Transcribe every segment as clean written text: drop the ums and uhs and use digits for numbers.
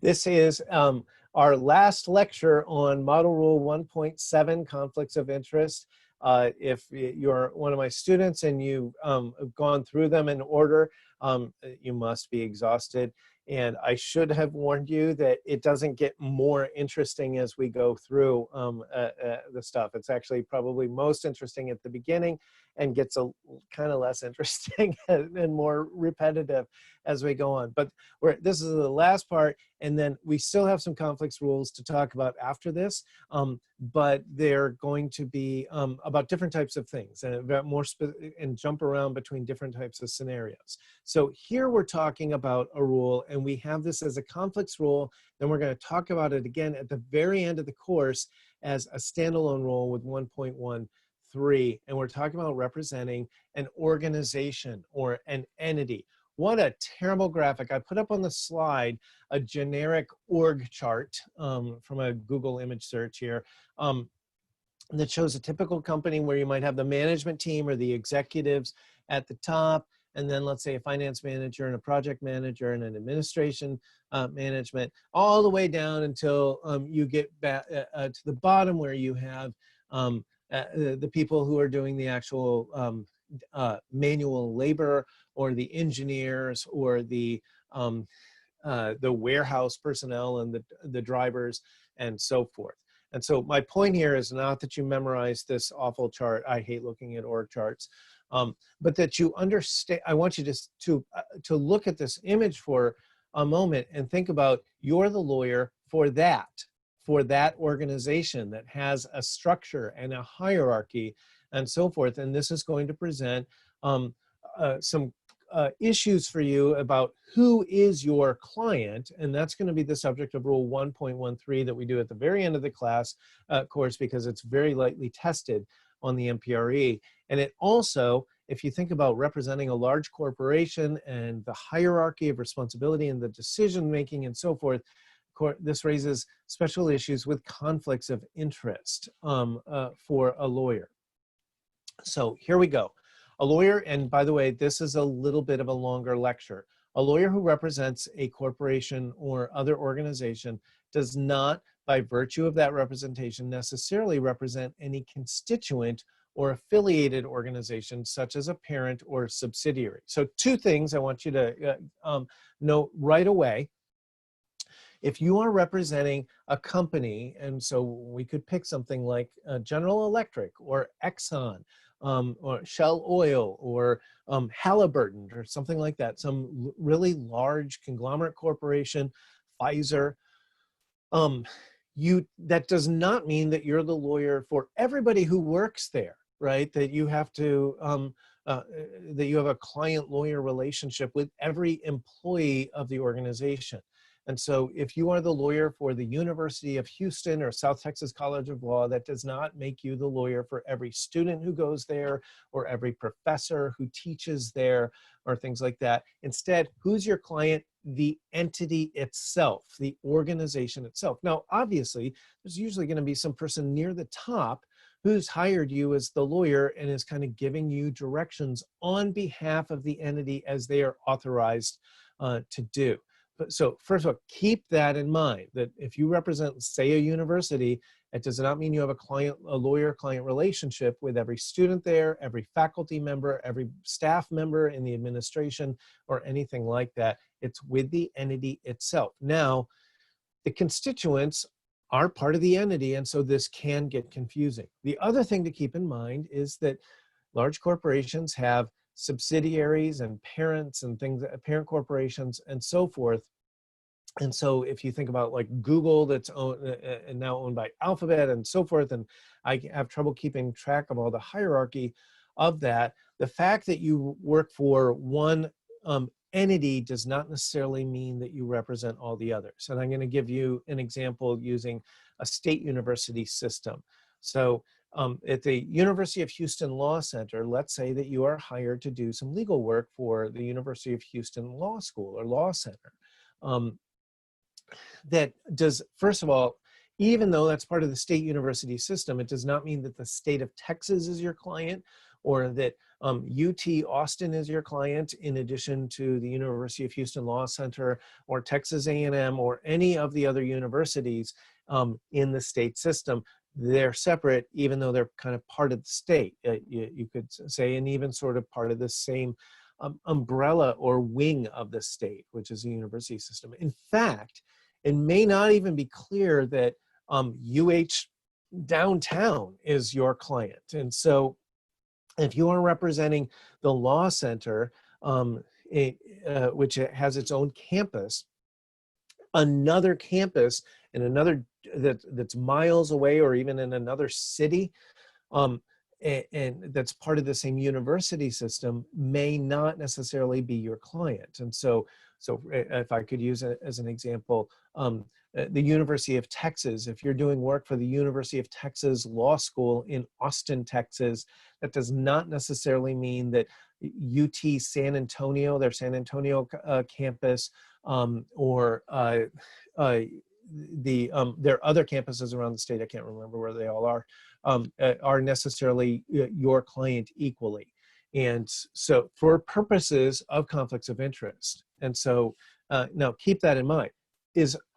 This is our last lecture on Model Rule 1.7, conflicts of interest. If you're one of my students and you've gone through them in order, you must be exhausted. And I should have warned you that it doesn't get more interesting as we go through the stuff. It's actually probably most interesting at the beginning and gets a kind of less interesting and more repetitive as we go on. But this is the last part, and then we still have some conflicts rules to talk about after this, but they're going to be about different types of things and about more and jump around between different types of scenarios. So here we're talking about a rule, and we have this as a conflicts rule. Then we're going to talk about it again at the very end of the course as a standalone rule with 1.13, and we're talking about representing an organization or an entity. What a terrible graphic. I put up on the slide a generic org chart from a Google image search here that shows a typical company where you might have the management team or the executives at the top, and then let's say a finance manager and a project manager and an administration management, all the way down until you get back to the bottom where you have the people who are doing the actual manual labor, or the engineers, or the warehouse personnel and the drivers and so forth. And so my point here is not that you memorize this awful chart. I hate looking at org charts, but that you understand. I want you to look at this image for a moment and think about you're the lawyer for that organization that has a structure and a hierarchy and so forth. And this is going to present some issues for you about who is your client, and that's going to be the subject of Rule 1.13 that we do at the very end of the class course, because it's very lightly tested on the MPRE. And it also, if you think about representing a large corporation and the hierarchy of responsibility and the decision making and so forth, this raises special issues with conflicts of interest for a lawyer. So here we go. A lawyer, and by the way, this is a little bit of a longer lecture. A lawyer who represents a corporation or other organization does not, by virtue of that representation, necessarily represent any constituent or affiliated organization, such as a parent or subsidiary. So two things I want you to note right away. If you are representing a company, and so we could pick something like General Electric or Exxon, or Shell Oil, or Halliburton, or something like that, some really large conglomerate corporation, Pfizer, that does not mean that you're the lawyer for everybody who works there, right? That you have to, that you have a client-lawyer relationship with every employee of the organization. And so if you are the lawyer for the University of Houston or South Texas College of Law, that does not make you the lawyer for every student who goes there or every professor who teaches there or things like that. Instead, who's your client? The entity itself, the organization itself. Now, obviously, there's usually going to be some person near the top who's hired you as the lawyer and is kind of giving you directions on behalf of the entity as they are authorized to do. So first of all, keep that in mind, that if you represent, say, a university, it does not mean you have a lawyer-client relationship with every student there, every faculty member, every staff member in the administration, or anything like that. It's with the entity itself. Now, the constituents are part of the entity, and so this can get confusing. The other thing to keep in mind is that large corporations have subsidiaries and parents and things, parent corporations and so forth. And so if you think about like Google, that's now owned by Alphabet and so forth, and I have trouble keeping track of all the hierarchy of that, the fact that you work for one entity does not necessarily mean that you represent all the others. And I'm going to give you an example using a state university system. So at the University of Houston Law Center, let's say that you are hired to do some legal work for the University of Houston Law School or Law Center. That does, first of all, even though that's part of the state university system, it does not mean that the state of Texas is your client or that UT Austin is your client in addition to the University of Houston Law Center or Texas A&M or any of the other universities in the state system. They're separate, even though they're kind of part of the state, you could say, and even sort of part of the same umbrella or wing of the state, which is the university system. In fact, it may not even be clear that UH downtown is your client. And so if you are representing the law center, which has its own campus, another campus in another that's miles away or even in another city, and that's part of the same university system may not necessarily be your client. And so if I could use it as an example, the University of Texas, if you're doing work for the University of Texas Law School in Austin, Texas, that does not necessarily mean that UT San Antonio, their San Antonio campus, or there are other campuses around the state, I can't remember where they all are necessarily your client equally. And so for purposes of conflicts of interest, and so now keep that in mind.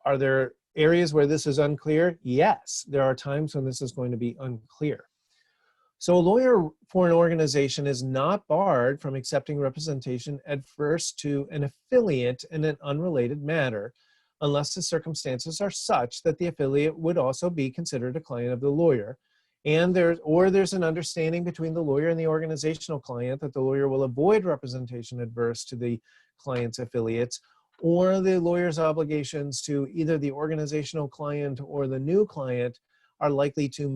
Are there areas where this is unclear? Yes, there are times when this is going to be unclear. So a lawyer for an organization is not barred from accepting representation adverse to an affiliate in an unrelated matter, unless the circumstances are such that the affiliate would also be considered a client of the lawyer, and there's an understanding between the lawyer and the organizational client that the lawyer will avoid representation adverse to the client's affiliates, or the lawyer's obligations to either the organizational client or the new client are likely to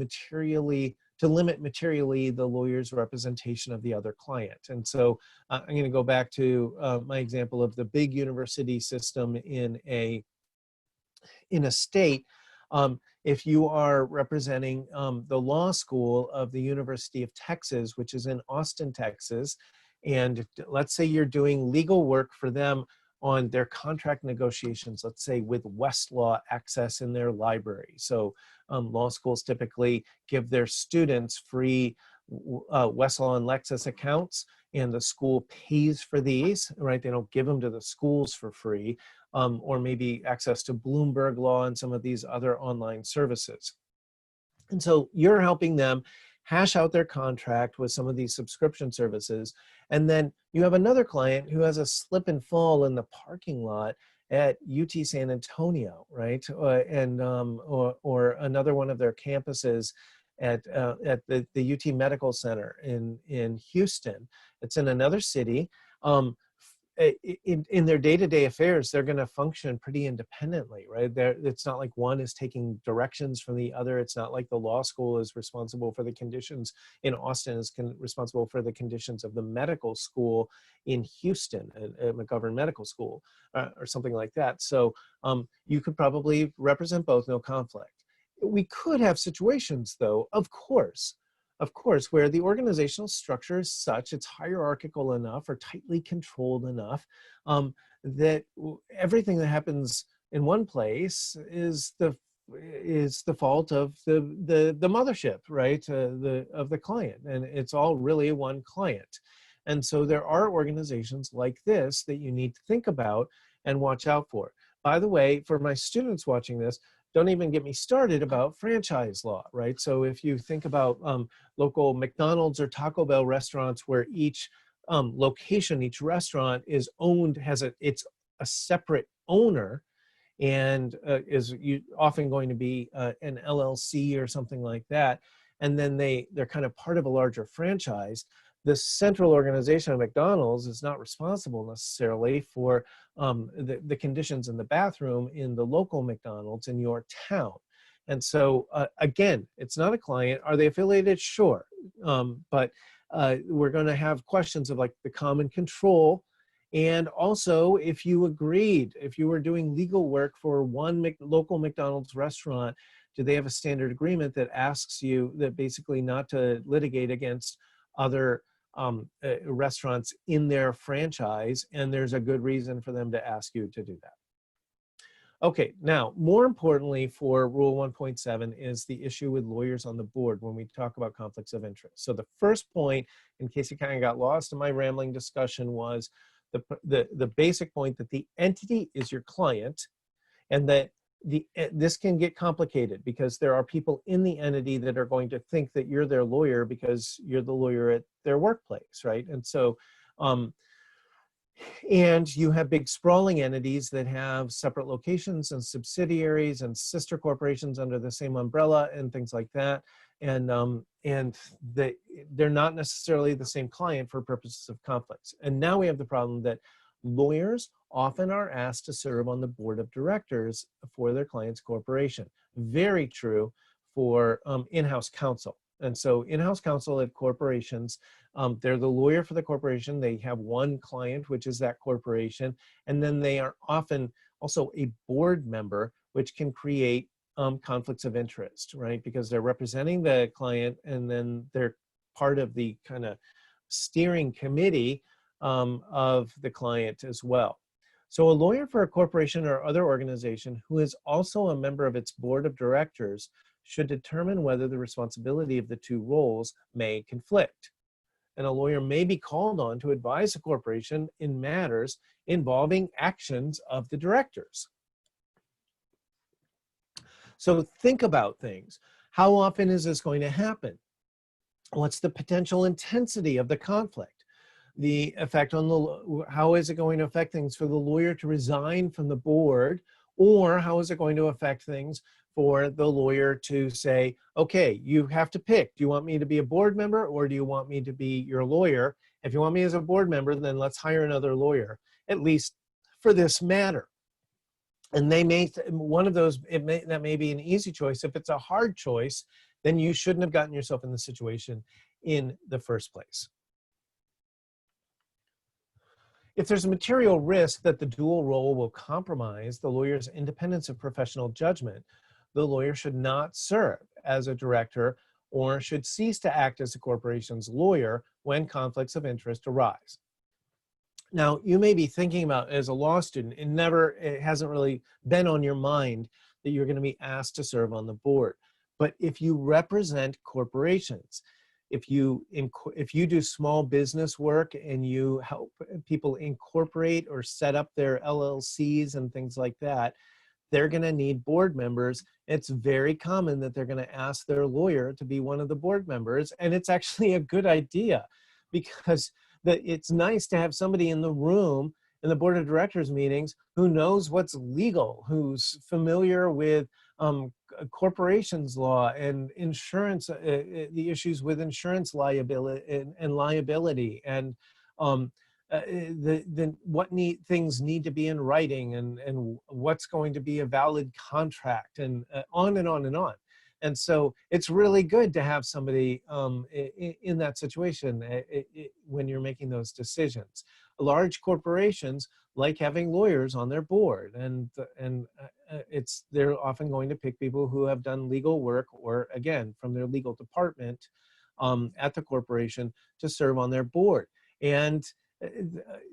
limit materially the lawyer's representation of the other client. And so I'm going to go back to my example of the big university system in a state. If you are representing the law school of the University of Texas, which is in Austin, Texas, and let's say you're doing legal work for them on their contract negotiations, let's say with Westlaw access in their library. So law schools typically give their students free Westlaw and Lexis accounts, and the school pays for these, right? They don't give them to the schools for free, or maybe access to Bloomberg Law and some of these other online services. And so you're helping them hash out their contract with some of these subscription services. And then you have another client who has a slip and fall in the parking lot at UT San Antonio, right? Or another one of their campuses at the UT Medical Center in Houston. It's in another city. In their day-to-day affairs, they're going to function pretty independently, right? It's not like one is taking directions from the other. It's not like the law school is responsible for the conditions in Austin, is responsible for the conditions of the medical school in Houston, at McGovern Medical School, or something like that. So you could probably represent both, no conflict. We could have situations, though, of course, where the organizational structure is such, it's hierarchical enough or tightly controlled enough that everything that happens in one place is the fault of the mothership, right? Of the client, and it's all really one client. And so there are organizations like this that you need to think about and watch out for. By the way, for my students watching this, don't even get me started about franchise law, right? So if you think about local McDonald's or Taco Bell restaurants where each location, each restaurant is owned, it's a separate owner, and is often going to be an LLC or something like that, and then they're kind of part of a larger franchise. The central organization of McDonald's is not responsible necessarily for the conditions in the bathroom in the local McDonald's in your town. And so, again, it's not a client. Are they affiliated? Sure. But we're going to have questions of like the common control. And also, if you were doing legal work for one local McDonald's restaurant, do they have a standard agreement that asks you that basically not to litigate against other restaurants in their franchise, and there's a good reason for them to ask you to do that. Okay, now, more importantly for Rule 1.7 is the issue with lawyers on the board when we talk about conflicts of interest. So the first point, in case you kind of got lost in my rambling discussion, was the basic point that the entity is your client, and that this can get complicated because there are people in the entity that are going to think that you're their lawyer because you're the lawyer at their workplace, right? And so, and you have big sprawling entities that have separate locations and subsidiaries and sister corporations under the same umbrella and things like that. And they're not necessarily the same client for purposes of conflicts. And now we have the problem that lawyers often are asked to serve on the board of directors for their client's corporation. Very true for in-house counsel. And so in-house counsel at corporations, they're the lawyer for the corporation. They have one client, which is that corporation. And then they are often also a board member, which can create conflicts of interest, right? Because they're representing the client and then they're part of the kind of steering committee of the client as well. So a lawyer for a corporation or other organization who is also a member of its board of directors should determine whether the responsibility of the two roles may conflict. And a lawyer may be called on to advise a corporation in matters involving actions of the directors. So think about things. How often is this going to happen? What's the potential intensity of the conflict? The effect on how is it going to affect things for the lawyer to resign from the board, or how is it going to affect things for the lawyer to say, okay, you have to pick. Do you want me to be a board member or do you want me to be your lawyer? If you want me as a board member, then let's hire another lawyer, at least for this matter. And they may, one of those, that may be an easy choice. If it's a hard choice, then you shouldn't have gotten yourself in the situation in the first place. If there's a material risk that the dual role will compromise the lawyer's independence of professional judgment, the lawyer should not serve as a director or should cease to act as a corporation's lawyer when conflicts of interest arise. Now, you may be thinking about, as a law student, it hasn't really been on your mind that you're going to be asked to serve on the board. But if you represent corporations, if you do small business work and you help people incorporate or set up their LLCs and things like that, they're going to need board members. It's very common that they're going to ask their lawyer to be one of the board members. And it's actually a good idea because it's nice to have somebody in the room in the board of directors meetings who knows what's legal, who's familiar with corporations law and insurance, the issues with insurance liability and liability, and what things need to be in writing, and what's going to be a valid contract, and on and on and on. And so it's really good to have somebody in that situation when you're making those decisions. Large corporations like having lawyers on their board, and they're often going to pick people who have done legal work, or again, from their legal department at the corporation to serve on their board. And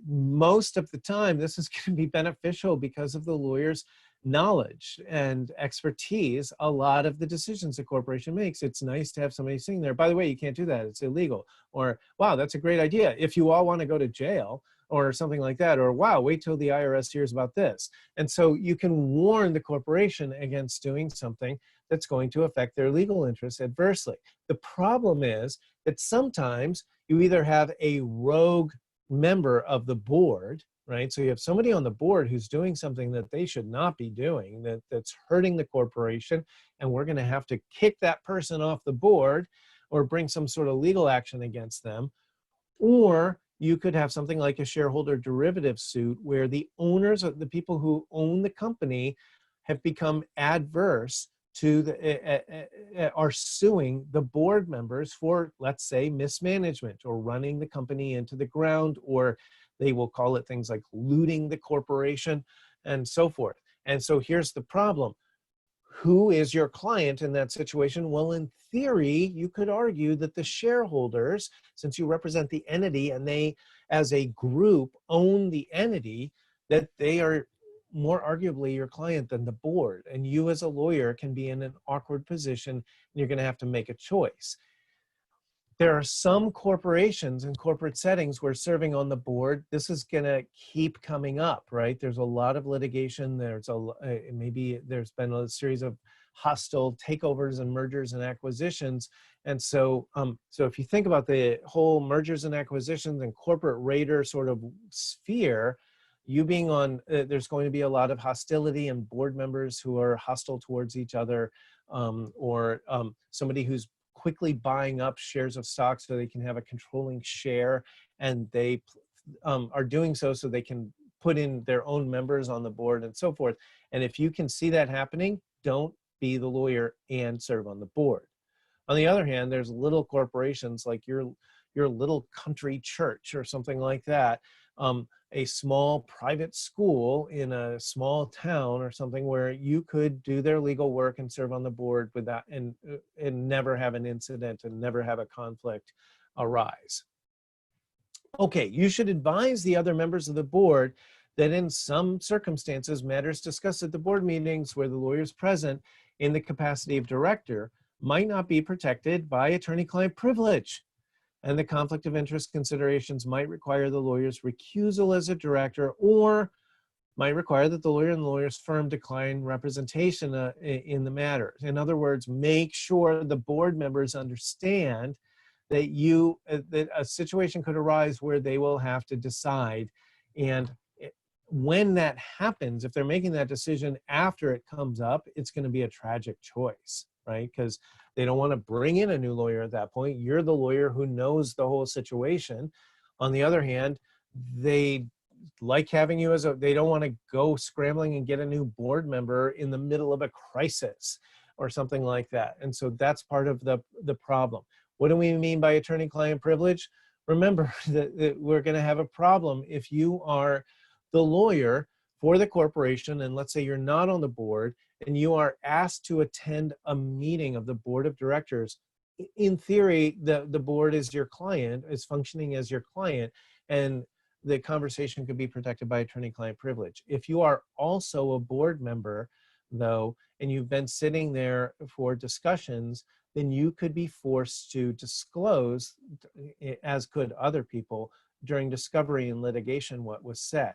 most of the time, this is going to be beneficial because of the lawyer's knowledge and expertise. A lot of the decisions a corporation makes, it's nice to have somebody sitting there. By the way, you can't do that, it's illegal. Or, wow, that's a great idea if you all want to go to jail, or something like that. Or, wow, wait till the IRS hears about this. And so you can warn the corporation against doing something that's going to affect their legal interests adversely. The problem is that sometimes you either have a rogue member of the board, right? So you have somebody on the board who's doing something that they should not be doing, that's hurting the corporation, and we're going to have to kick that person off the board or bring some sort of legal action against them. Or you could have something like a shareholder derivative suit where the owners, the people who own the company, have become adverse to are suing the board members for, let's say, mismanagement or running the company into the ground, or they will call it things like looting the corporation and so forth. And so here's the problem. Who is your client in that situation? Well, in theory, you could argue that the shareholders, since you represent the entity and they, as a group, own the entity, that they are more arguably your client than the board. And you as a lawyer can be in an awkward position, and you're going to have to make a choice. There are some corporations and corporate settings where serving on the board, this is going to keep coming up, right? There's a lot of litigation. Maybe there's been a series of hostile takeovers and mergers and acquisitions. And so if you think about the whole mergers and acquisitions and corporate raider sort of sphere, you being on, there's going to be a lot of hostility and board members who are hostile towards each other, or somebody who's quickly buying up shares of stock so they can have a controlling share, and they are doing so they can put in their own members on the board and so forth. And if you can see that happening, don't be the lawyer and serve on the board. On the other hand, there's little corporations like your little country church or something like that, a small private school in a small town or something where you could do their legal work and serve on the board with that, and never have an incident and never have a conflict arise. Okay, you should advise the other members of the board that in some circumstances, matters discussed at the board meetings where the lawyer is present in the capacity of director might not be protected by attorney-client privilege, and the conflict of interest considerations might require the lawyer's recusal as a director, or might require that the lawyer and the lawyer's firm decline representation in the matter. In other words, make sure the board members understand that that a situation could arise where they will have to decide. And when that happens, if they're making that decision after it comes up, it's going to be a tragic choice, right? Because they don't want to bring in a new lawyer at that point. You're the lawyer who knows the whole situation. On the other hand, they like having you they don't want to go scrambling and get a new board member in the middle of a crisis or something like that. And so that's part of the problem. What do we mean by attorney-client privilege? Remember that we're going to have a problem if you are the lawyer for the corporation, and let's say you're not on the board, and you are asked to attend a meeting of the board of directors. In theory, the board is your client, is functioning as your client, and the conversation could be protected by attorney-client privilege. If you are also a board member, though, and you've been sitting there for discussions, then you could be forced to disclose, as could other people, during discovery and litigation what was said.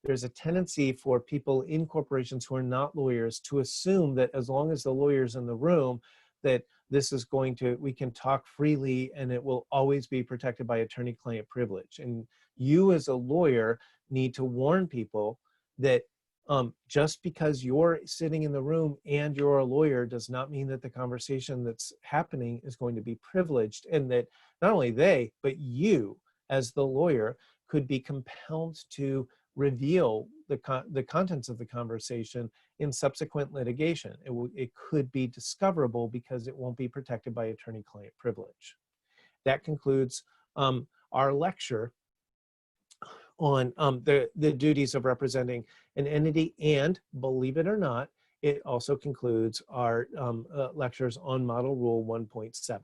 There's a tendency for people in corporations who are not lawyers to assume that as long as the lawyer's in the room, that we can talk freely and it will always be protected by attorney-client privilege. And you as a lawyer need to warn people that just because you're sitting in the room and you're a lawyer does not mean that the conversation that's happening is going to be privileged, and that not only they, but you as the lawyer could be compelled to reveal the contents of the conversation in subsequent litigation. It could be discoverable because it won't be protected by attorney-client privilege. That concludes our lecture on the duties of representing an entity, and believe it or not, it also concludes our lectures on Model Rule 1.7.